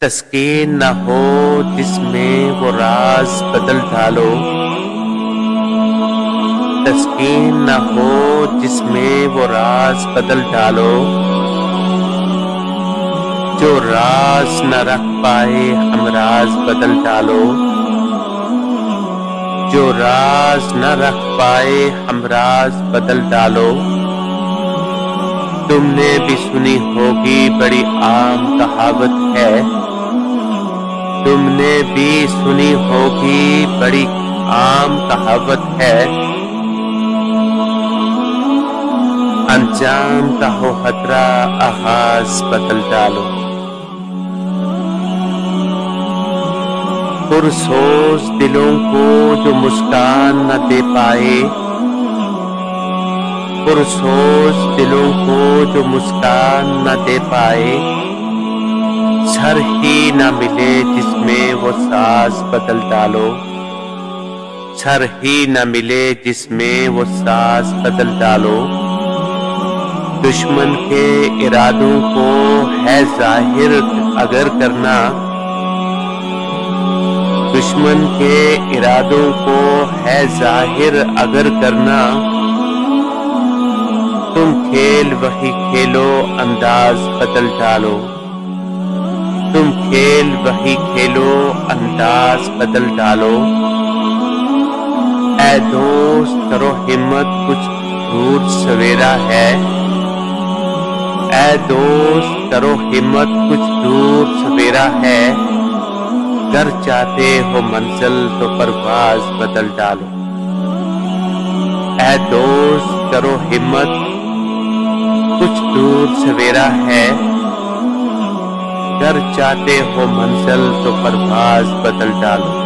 تسکین نہ ہو جس میں وہ راز بدل ڈالو، تسکین نہ ہو جس میں وہ راز بدل ڈالو، جو راز نہ رکھ پائے ہم راز بدل ڈالو، جو راز نہ رکھ پائے ہم راز بدل ڈالو۔ تم نے بھی سنی ہوگی بڑی عام کہاوت ہے، تم نے بھی سنی ہوگی بڑی عام کہاوت ہے، انجام کا ہو خطرہ آغاز بدل ڈالو۔ پرسوز دلوں کو جو مسکان نہ دے پائے، پرسوز دلوں کو جو مسکان نہ دے پائے، سر ہی نہ ملے جس میں وہ ساز بدل ڈالو، سر ہی نہ ملے جس میں وہ ساز بدل ڈالو۔ دشمن کے ارادوں کو ہے ظاہر اگر کرنا، دشمن کے ارادوں کو ہے ظاہر اگر کرنا، تم کھیل وہی کھیلو انداز بدل ڈالو، تم کھیل وہی کھیلو انداز بدل ڈالو۔ اے دوست کرو ہمت کچھ دور سویرا ہے، اے دوست کرو ہمت کچھ دور سویرا ہے، گر چاہتے ہو منزل تو پرواز بدل ڈالو۔ اے دوست کرو ہمت کچھ دور سویرا ہے، گر چاہتے ہو منزل تو پرواز بدل ڈالو۔